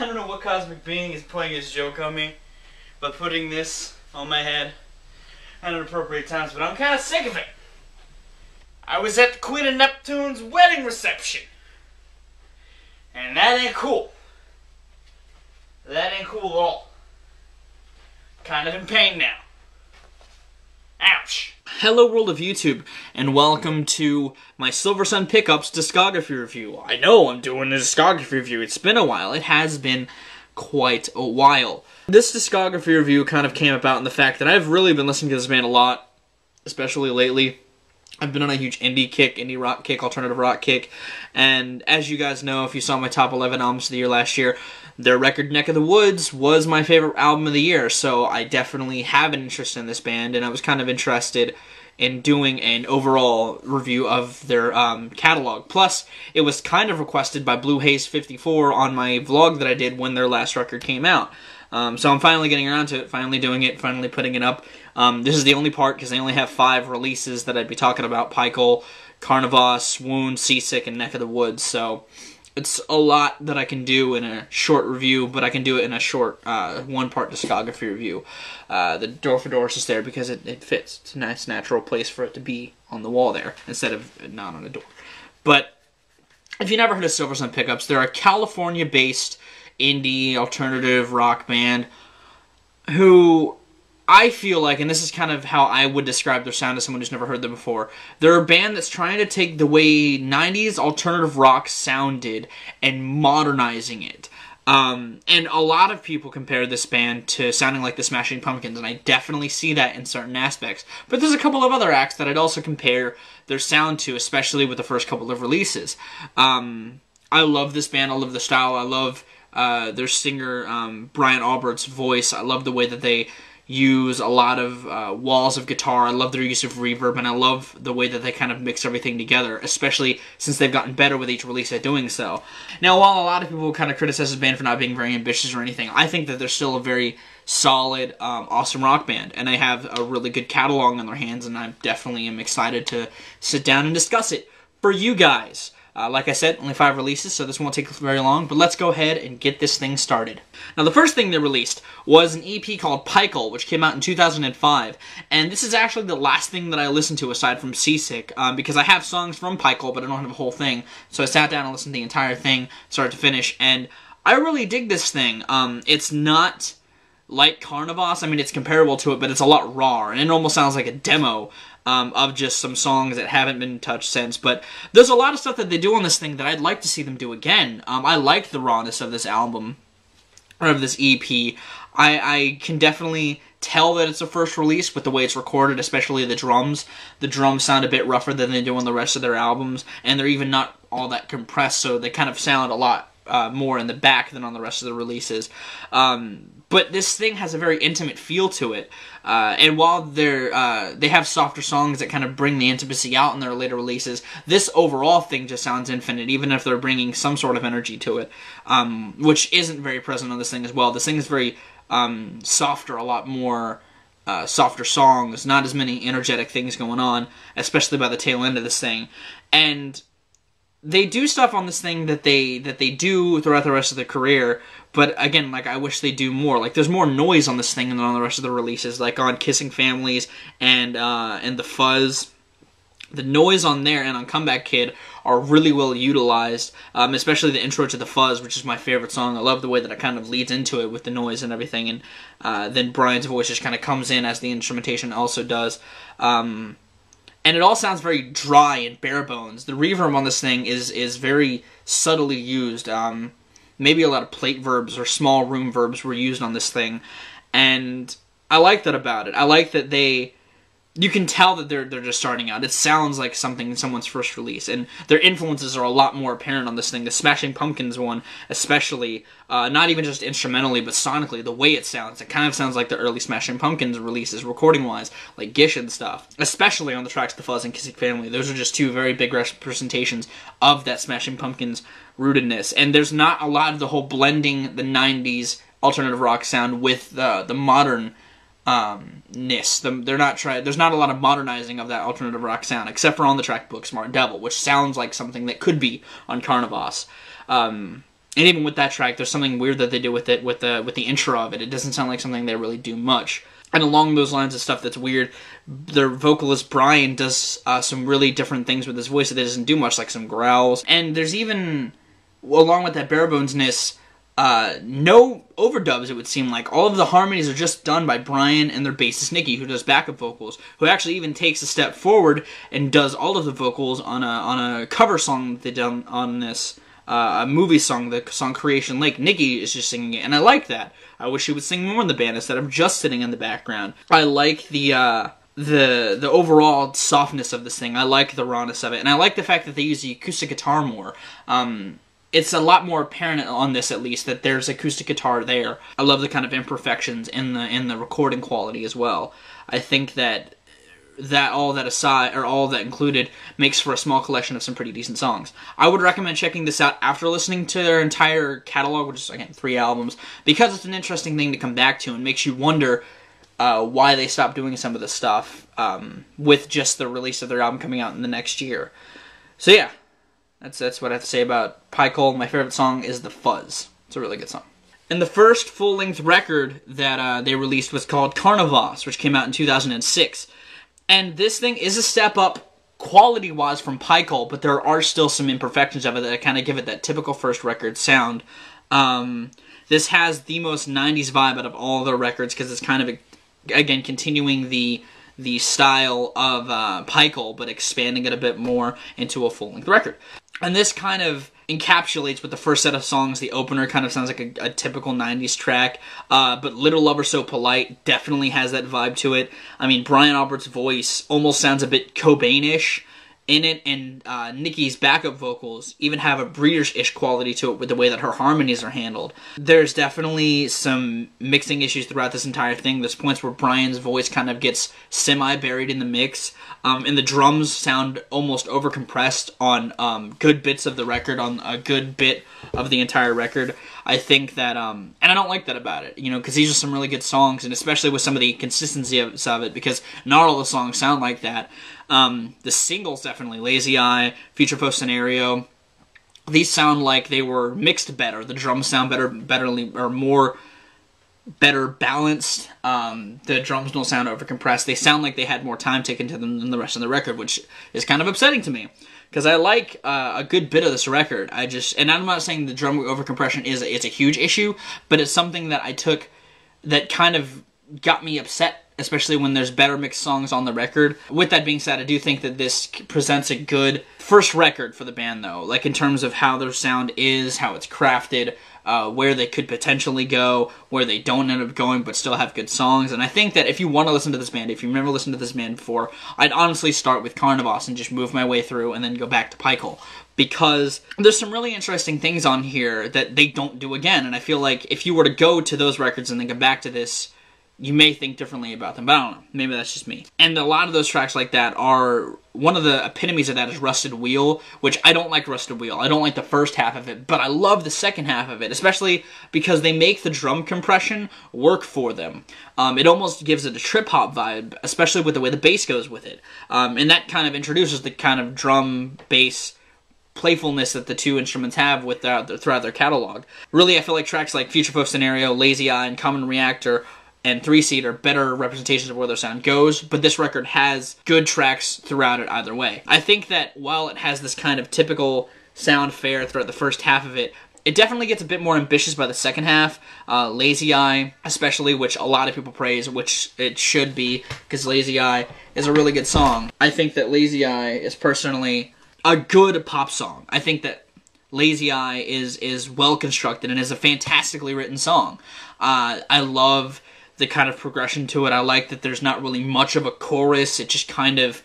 I don't know what cosmic being is playing his joke on me by putting this on my head at inappropriate times, but I'm kind of sick of it. I was at the Queen of Neptune's wedding reception, and that ain't cool. That ain't cool at all. Kind of in pain now. Ouch. Hello world of YouTube, and welcome to my Silversun Pickups discography review. I know I'm doing a discography review. It's been a while. It has been quite a while. This discography review kind of came about in the fact that I've really been listening to this band a lot, especially lately. I've been on a huge indie kick, indie rock kick, alternative rock kick, and as you guys know, if you saw my top 11 albums of the year last year, their record Neck of the Woods was my favorite album of the year, so I definitely have an interest in this band, and I was kind of interested in doing an overall review of their catalog. Plus, it was kind of requested by Blue Haze 54 on my vlog that I did when their last record came out. So I'm finally getting around to it, finally doing it, finally putting it up. This is the only part because they only have 5 releases that I'd be talking about: Pikel, Carnavas, Wound, Seasick, and Neck of the Woods. So it's a lot that I can do in a short review, but I can do it in a short one-part discography review. The door for doors is there because it fits. It's a nice natural place for it to be on the wall there instead of not on a door. But if you never heard of Silversun Pickups, they're a California-based indie alternative rock band who I feel like, and this is kind of how I would describe their sound to someone who's never heard them before, they're a band that's trying to take the way 90s alternative rock sounded and modernizing it. And a lot of people compare this band to sounding like the Smashing Pumpkins, and I definitely see that in certain aspects. But there's a couple of other acts that I'd also compare their sound to, especially with the first couple of releases. I love this band, I love the style, I love their singer, Brian Albert's voice. I love the way that they use a lot of walls of guitar. I love their use of reverb, and I love the way that they kind of mix everything together, especially since they've gotten better with each release at doing so. Now, while a lot of people kind of criticize this band for not being very ambitious or anything, I think that they're still a very solid, awesome rock band, and they have a really good catalog on their hands, and I definitely am excited to sit down and discuss it for you guys. Like I said, only 5 releases, so this won't take very long, but let's go ahead and get this thing started. Now, the first thing they released was an EP called Pikel, which came out in 2005, and this is actually the last thing that I listened to aside from Seasick, because I have songs from Pikel, but I don't have a whole thing, so I sat down and listened to the entire thing, start to finish, and I really dig this thing. It's not like Carnavas. I mean, it's comparable to it, but it's a lot rawer, and it almost sounds like a demo of just some songs that haven't been touched since. But there's a lot of stuff that they do on this thing that I'd like to see them do again. I like the rawness of this album, or of this EP. I can definitely tell that it's a first release with the way it's recorded, especially the drums. The drums sound a bit rougher than they do on the rest of their albums, and they're even not all that compressed, so they kind of sound a lot more in the back than on the rest of the releases. But this thing has a very intimate feel to it, and while they have softer songs that kind of bring the intimacy out in their later releases, this overall thing just sounds infinite, even if they're bringing some sort of energy to it, which isn't very present on this thing as well. This thing is very softer, a lot more softer songs, not as many energetic things going on, especially by the tail end of this thing, and they do stuff on this thing that they do throughout the rest of their career, but again, like, I wish they do more. Like, there's more noise on this thing than on the rest of the releases, like on Kissing Families and The Fuzz. The noise on there and on Comeback Kid are really well utilized, especially the intro to The Fuzz, which is my favorite song. I love the way that it kind of leads into it with the noise and everything, and then Brian's voice just kind of comes in as the instrumentation also does. And it all sounds very dry and bare bones. The reverb on this thing is very subtly used. Maybe a lot of plate verbs or small room verbs were used on this thing. And I like that about it. I like that you can tell that they're just starting out. It sounds like something in someone's first release, and their influences are a lot more apparent on this thing. The Smashing Pumpkins one, especially, not even just instrumentally, but sonically, the way it kind of sounds like the early Smashing Pumpkins releases, recording-wise, like Gish and stuff. Especially on the tracks The Fuzz and Kissing Family. Those are just 2 very big representations of that Smashing Pumpkins rootedness. And there's not a lot of the whole blending the 90s alternative rock sound with the modern there's not a lot of modernizing of that alternative rock sound, except for on the track Book Smart Devil, which sounds like something that could be on Carnavas. And And even with that track, there's something weird that they do with it, with the intro of it. It doesn't sound like something they really do much. And along those lines of stuff that's weird, their vocalist Brian does some really different things with his voice that doesn't do much, like some growls. And there's even, along with that bare-bonesness, no overdubs, it would seem like. All of the harmonies are just done by Brian and their bassist Nikki, who does backup vocals, who actually even takes a step forward and does all of the vocals on a cover song that they done on this a movie song, the song Creation Lake. Nikki is just singing it, and I like that. I wish she would sing more in the band instead of just sitting in the background. I like the overall softness of this thing. I like the rawness of it, and I like the fact that they use the acoustic guitar more. It's a lot more apparent on this, at least, that there's acoustic guitar there. I love the kind of imperfections in the recording quality as well. I think that all that included makes for a small collection of some pretty decent songs. I would recommend checking this out after listening to their entire catalog, which is, again, 3 albums, because it's an interesting thing to come back to and makes you wonder why they stopped doing some of the stuff with just the release of their album coming out in the next year. So yeah, that's what I have to say about Pycole. My favorite song is The Fuzz. It's a really good song. And the first full-length record that they released was called Carnavas, which came out in 2006. And this thing is a step up quality-wise from Pycole, but there are still some imperfections of it that kind of give it that typical first record sound. This has the most 90s vibe out of all their records, because it's kind of, again, continuing the style of Pycole, but expanding it a bit more into a full-length record. And this kind of encapsulates with the first set of songs. The opener kind of sounds like a typical 90s track, but Little Lover So Polite definitely has that vibe to it. I mean, Brian Albert's voice almost sounds a bit Cobain-ish in it, and Nikki's backup vocals even have a Breeders-ish quality to it with the way that her harmonies are handled. There's definitely some mixing issues throughout this entire thing. There's points where Brian's voice kind of gets semi-buried in the mix, and the drums sound almost overcompressed on good bits of the record, on a good bit of the entire record. I think that, and I don't like that about it, you know, because these are some really good songs, and especially with some of the consistency of it, because not all the songs sound like that. The singles definitely, Lazy Eye, Future Post Scenario, these sound like they were mixed better. The drums sound better balanced. The drums don't sound overcompressed. They sound like they had more time taken to them than the rest of the record, which is kind of upsetting to me, because I like a good bit of this record. And I'm not saying the drum overcompression is a huge issue, but it's something that I took that kind of got me upset, especially when there's better mixed songs on the record. With that being said, I do think that this presents a good first record for the band, though, like in terms of how their sound is, how it's crafted, where they could potentially go, where they don't end up going but still have good songs. And I think that if you want to listen to this band, if you've never listened to this band before, I'd honestly start with Carnavas and just move my way through and then go back to Pycole, because there's some really interesting things on here that they don't do again. And I feel like if you were to go to those records and then come back to this, you may think differently about them, but I don't know. Maybe that's just me. And a lot of those tracks like that are... One of the epitomes of that is Rusted Wheel, which I don't like Rusted Wheel. I don't like the first half of it, but I love the second half of it, especially because they make the drum compression work for them. It almost gives it a trip-hop vibe, especially with the way the bass goes with it. And that kind of introduces the kind of drum-bass playfulness that the two instruments have throughout their catalog. Really, I feel like tracks like Future Post Scenario, Lazy Eye, and Common Reactor and 3 Seed are better representations of where their sound goes, but this record has good tracks throughout it either way. I think that while it has this kind of typical sound fare throughout the first half of it, it definitely gets a bit more ambitious by the second half. Lazy Eye, especially, which a lot of people praise, which it should be, because Lazy Eye is a really good song. I think that Lazy Eye is personally a good pop song. I think that Lazy Eye is well constructed and is a fantastically written song. I love the kind of progression to it. I like that there's not really much of a chorus. It just kind of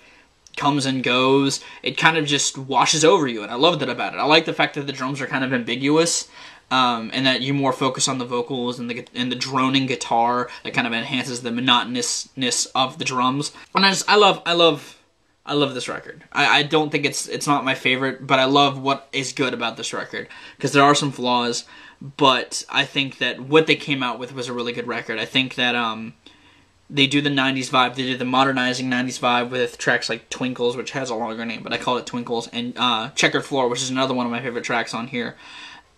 comes and goes. It kind of just washes over you, and I love that about it. I like the fact that the drums are kind of ambiguous, and that you more focus on the vocals and the droning guitar that kind of enhances the monotonousness of the drums. And I love this record. I don't think it's not my favorite, but I love what is good about this record, because there are some flaws, but I think that what they came out with was a really good record. I think that they do the 90s vibe. They do the modernizing 90s vibe with tracks like Twinkles, which has a longer name, but I call it Twinkles, and Checkered Floor, which is another one of my favorite tracks on here.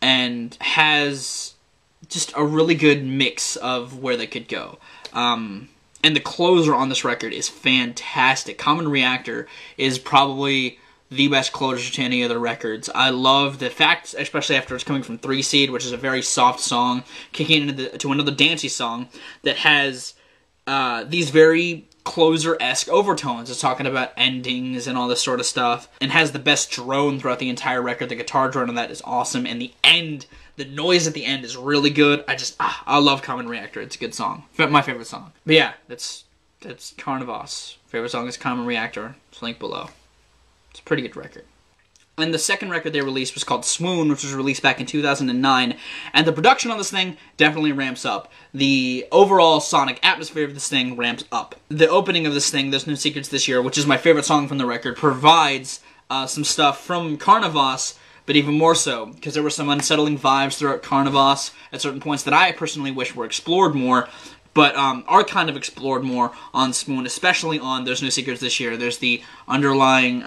and has just a really good mix of where they could go. And the closer on this record is fantastic. Common Reactor is probably the best closer to any of the records. I love the fact, especially after it's coming from 3 Seed, which is a very soft song, kicking into another dancey song that has these very closer-esque overtones. It's talking about endings and all this sort of stuff, and has the best drone throughout the entire record. The guitar drone on that is awesome, and the end, the noise at the end is really good. I love Common Reactor. It's a good song. My favorite song. But yeah, that's Carnavas. Favorite song is Common Reactor. It's linked below. It's a pretty good record. And the second record they released was called Swoon, which was released back in 2009. And the production on this thing definitely ramps up. The overall sonic atmosphere of this thing ramps up. The opening of this thing, There's No Secrets This Year, which is my favorite song from the record, provides some stuff from Carnavas, but even more so, because there were some unsettling vibes throughout Carnavas at certain points that I personally wish were explored more, but are kind of explored more on Swoon, especially on There's No Secrets This Year. There's the underlying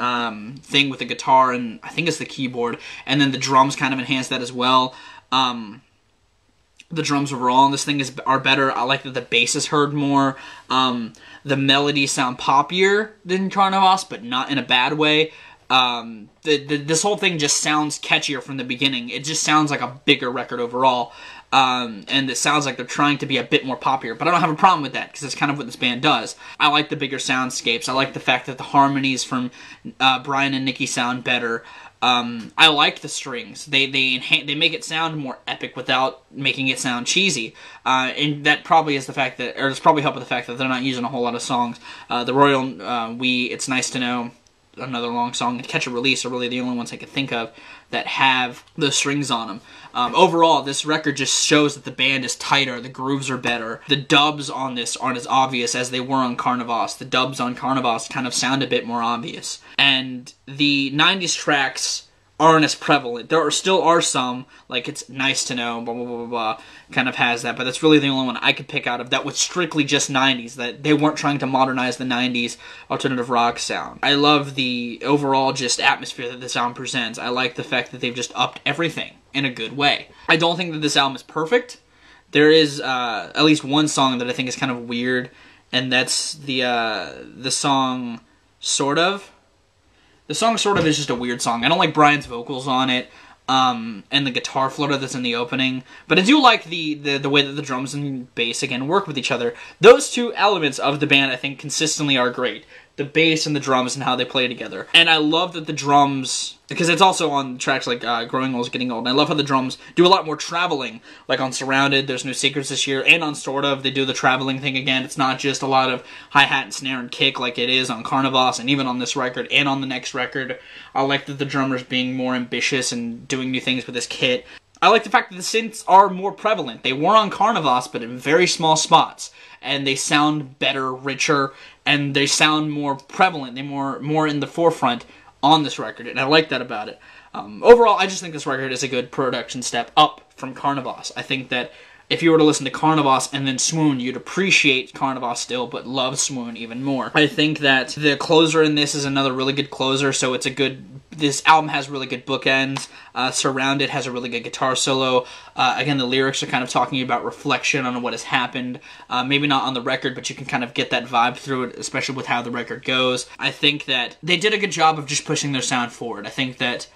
thing with the guitar, and I think it's the keyboard, and then the drums kind of enhance that as well. The drums overall on this thing are better. I like that the bass is heard more. The melodies sound poppier than Carnavas, but not in a bad way. This whole thing just sounds catchier from the beginning. It just sounds like a bigger record overall. And it sounds like they're trying to be a bit more popular, but I don't have a problem with that, because that's kind of what this band does. I like the bigger soundscapes. I like the fact that the harmonies from Brian and Nikki sound better. I like the strings. They make it sound more epic without making it sound cheesy. And that probably is the fact that, or it's probably helped with the fact that they're not using a whole lot of songs. The Royal We, It's Nice to Know, another long song, and Catch a Release are really the only ones I could think of that have the strings on them. Overall, this record just shows that the band is tighter, the grooves are better. The dubs on this aren't as obvious as they were on Carnavas. The dubs on Carnavas kind of sound a bit more obvious. And the 90s tracks aren't as prevalent. There still are some, like It's Nice to Know, blah, blah, blah, blah, blah, kind of has that, but that's really the only one I could pick out of that was strictly just 90s, that they weren't trying to modernize the 90s alternative rock sound. I love the overall just atmosphere that this album presents. I like the fact that they've just upped everything in a good way. I don't think that this album is perfect. There is at least one song that I think is kind of weird, and that's the song Sort Of. The song Sort Of is just a weird song. I don't like Brian's vocals on it, and the guitar flutter that's in the opening. But I do like the way that the drums and bass, again, work with each other. Those two elements of the band, I think, consistently are great. The bass and the drums and how they play together. And I love that the drums, because it's also on tracks like Growing Old is Getting Old, and I love how the drums do a lot more traveling. Like on Surrounded, There's No Secrets This Year, and on Sort Of, they do the traveling thing again. It's not just a lot of hi-hat and snare and kick like it is on Carnavas, and even on this record, and on the next record. I like that the drummers being more ambitious and doing new things with this kit. I like the fact that the synths are more prevalent. They were on Carnavas, but in very small spots. And they sound better, richer, and they sound more prevalent. They're more in the forefront on this record, and I like that about it. Overall, I just think this record is a good production step up from Carnavas. I think that if you were to listen to Carnavas and then Swoon, you'd appreciate Carnavas still, but love Swoon even more. I think that the closer in this is another really good closer, so it's a good... This album has really good bookends. Surrounded has a really good guitar solo. Again, the lyrics are kind of talking about reflection on what has happened. Maybe not on the record, but you can kind of get that vibe through it, especially with how the record goes. I think that they did a good job of just pushing their sound forward. I think that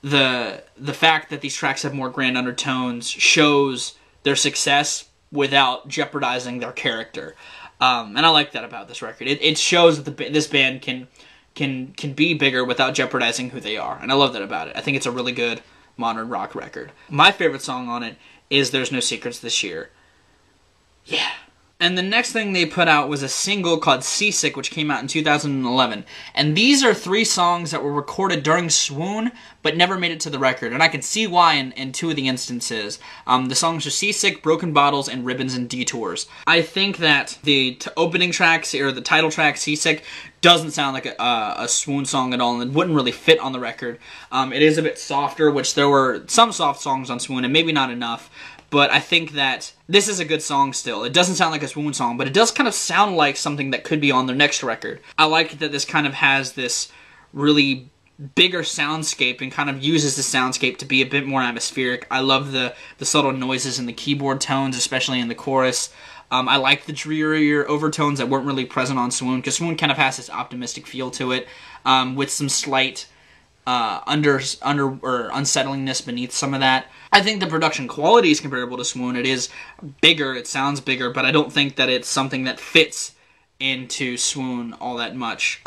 the fact that these tracks have more grand undertones shows their success without jeopardizing their character. And I like that about this record. It shows that this band can be bigger without jeopardizing who they are. And I love that about it. I think it's a really good modern rock record. My favorite song on it is There's No Secrets This Year. Yeah. And the next thing they put out was a single called Seasick, which came out in 2011. And these are 3 songs that were recorded during Swoon, but never made it to the record. And I can see why in 2 of the instances. The songs are Seasick, Broken Bottles, and Ribbons and Detours. I think that the opening tracks, or the title track, Seasick, doesn't sound like a Swoon song at all, and it wouldn't really fit on the record. It is a bit softer, which there were some soft songs on Swoon, and maybe not enough. But I think that this is a good song still. It doesn't sound like a Swoon song, but it does kind of sound like something that could be on their next record. I like that this kind of has this really bigger soundscape and kind of uses the soundscape to be a bit more atmospheric. I love the subtle noises and the keyboard tones, especially in the chorus. I like the drearier overtones that weren't really present on Swoon, because Swoon kind of has this optimistic feel to it, with some slight unsettlingness beneath some of that. I think the production quality is comparable to Swoon. It is bigger, it sounds bigger, but I don't think that it's something that fits into Swoon all that much.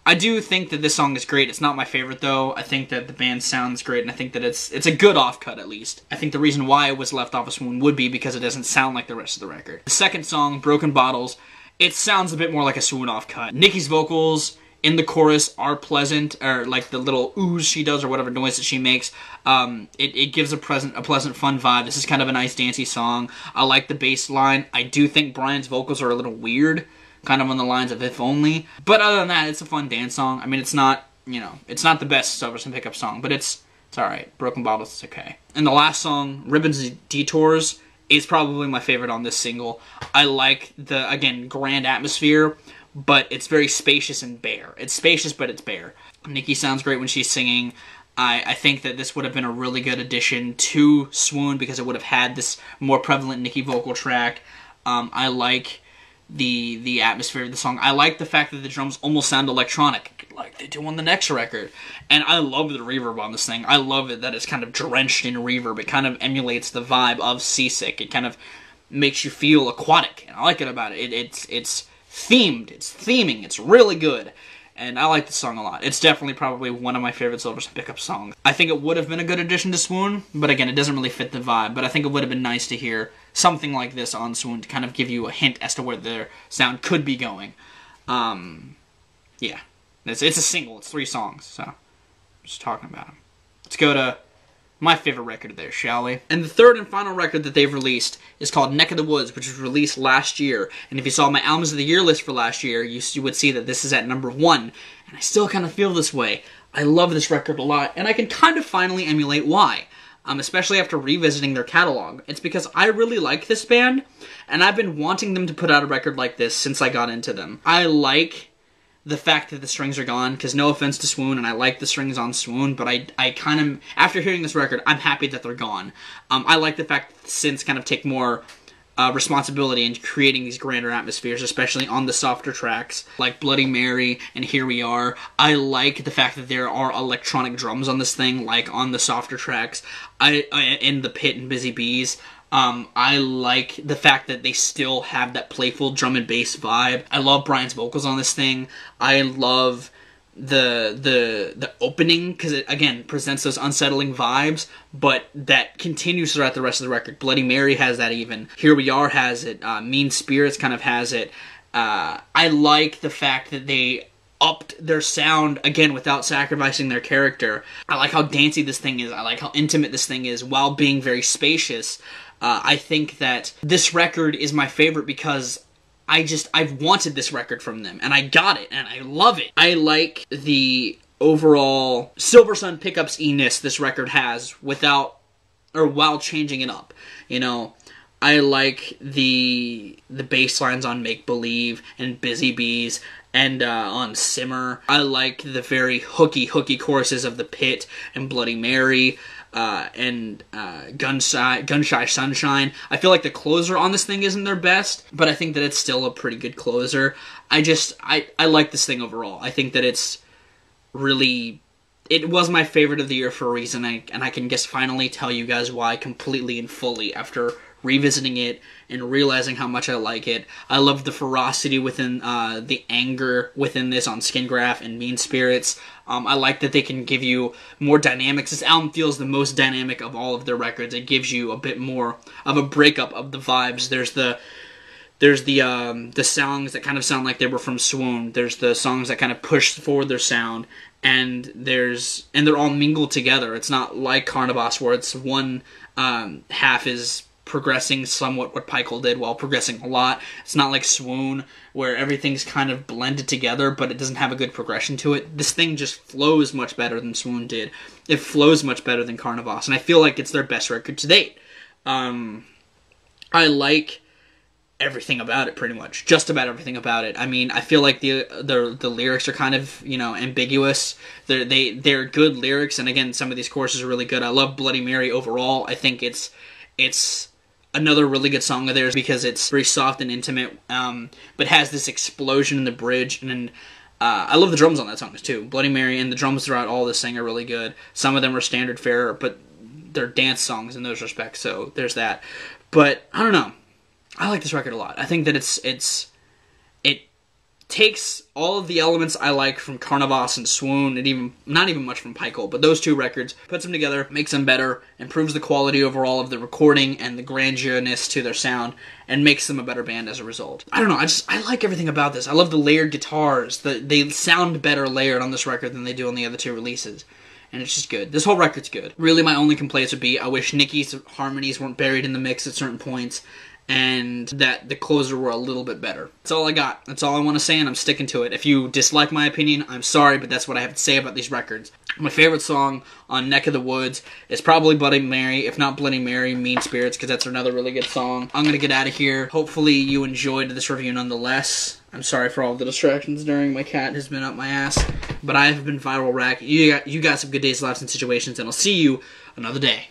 I do think that this song is great. It's not my favorite, though. I think that the band sounds great, and I think that it's a good offcut, at least. I think the reason why it was left off of Swoon would be because it doesn't sound like the rest of the record. The second song, Broken Bottles, it sounds a bit more like a Swoon offcut. Nikki's vocals in the chorus are pleasant, or like the little oohs she does, or whatever noise that she makes. It gives a pleasant, fun vibe. This is kind of a nice, dancey song. I like the bass line. I do think Brian's vocals are a little weird, kind of on the lines of If Only. But other than that, it's a fun dance song. I mean, it's not, you know, it's not the best Silversun pickup song, but it's alright. Broken Bottles is okay. And the last song, Ribbons and Detours, is probably my favorite on this single. I like the, again, grand atmosphere, but it's very spacious and bare. It's spacious, but it's bare. Nikki sounds great when she's singing. I think that this would have been a really good addition to Swoon, because it would have had this more prevalent Nikki vocal track. I like the atmosphere of the song. I like the fact that the drums almost sound electronic, like they do on the next record. And I love the reverb on this thing. I love it that it's kind of drenched in reverb. It kind of emulates the vibe of Seasick. It kind of makes you feel aquatic, and I like it about it. It's themed. It's theming. It's really good. And I like the song a lot. It's definitely probably one of my favorite Silversun pickup songs. I think it would have been a good addition to Swoon, but again, it doesn't really fit the vibe. But I think it would have been nice to hear something like this on Swoon to kind of give you a hint as to where their sound could be going. Yeah. It's a single. It's 3 songs, so just talking about them. Let's go to my favorite record there, shall we? And the third and final record that they've released is called Neck of the Woods, which was released last year. And if you saw my Albums of the Year list for last year, you would see that this is at number 1. And I still kind of feel this way. I love this record a lot, and I can kind of finally emulate why. Especially after revisiting their catalog. It's because I really like this band, and I've been wanting them to put out a record like this since I got into them. I like the fact that the strings are gone, because no offense to Swoon, and I like the strings on Swoon, but I kind of, after hearing this record, I'm happy that they're gone. I like the fact that the synths kind of take more responsibility in creating these grander atmospheres, especially on the softer tracks, like Bloody Mary and Here We Are. I like the fact that there are electronic drums on this thing, like on the softer tracks, in The Pit and Busy Bees. I like the fact that they still have that playful drum and bass vibe. I love Brian's vocals on this thing. I love the opening, because it, again, presents those unsettling vibes, but that continues throughout the rest of the record. Bloody Mary has that even. Here We Are has it. Mean Spirits kind of has it. I like the fact that they upped their sound, again, without sacrificing their character. I like how dancey this thing is. I like how intimate this thing is, while being very spacious. I think that this record is my favorite because I've wanted this record from them, and I got it, and I love it. I like the overall Silversun pickups-iness this record has while changing it up. You know, I like the bass lines on Make Believe and Busy Bees, and on Simmer. I like the very hooky choruses of The Pit and Bloody Mary. And Gun-Shy Sunshine. I feel like the closer on this thing isn't their best, but I think that it's still a pretty good closer. I like this thing overall. I think that it was my favorite of the year for a reason, and I can just finally tell you guys why completely and fully after revisiting it and realizing how much I like it. I love the ferocity within, the anger within this on Skin Graft and Mean Spirits. I like that they can give you more dynamics. This album feels the most dynamic of all of their records. It gives you a bit more of a breakup of the vibes. There's the songs that kind of sound like they were from Swoon. There's the songs that kind of push forward their sound, and they're all mingled together. It's not like Carnavas, where it's one half is progressing somewhat what Pykel did while progressing a lot. It's not like Swoon, where everything's kind of blended together, but it doesn't have a good progression to it. This thing just flows much better than Swoon did. It flows much better than Carnavas, and I feel like it's their best record to date. I like everything about it, pretty much. Just about everything about it. I mean, I feel like the lyrics are kind of, you know, ambiguous. They're good lyrics, and again, some of these choruses are really good. I love Bloody Mary overall. I think it's another really good song of theirs because it's very soft and intimate, but has this explosion in the bridge, and I love the drums on that song too. Bloody Mary and the drums throughout all this thing are really good. Some of them are standard fare, but they're dance songs in those respects, so there's that. But I don't know. I like this record a lot. I think that it takes all of the elements I like from Carnavas and Swoon, and not even much from Pikel, but those two records, puts them together, makes them better, improves the quality overall of the recording and the grandiousness to their sound, and makes them a better band as a result. I don't know, I like everything about this. I love the layered guitars. They sound better layered on this record than they do on the other two releases. And it's just good. This whole record's good. Really, my only complaints would be I wish Nicky's harmonies weren't buried in the mix at certain points, and that the closer were a little bit better. That's all I got. That's all I want to say, and I'm sticking to it. If you dislike my opinion, I'm sorry, but that's what I have to say about these records. My favorite song on Neck of the Woods is probably Bloody Mary. If not Bloody Mary, Mean Spirits, because that's another really good song. I'm going to get out of here. Hopefully you enjoyed this review nonetheless. I'm sorry for all the distractions during. My cat has been up my ass. But I have been Viralrak. You guys have good days, lives, and situations, and I'll see you another day.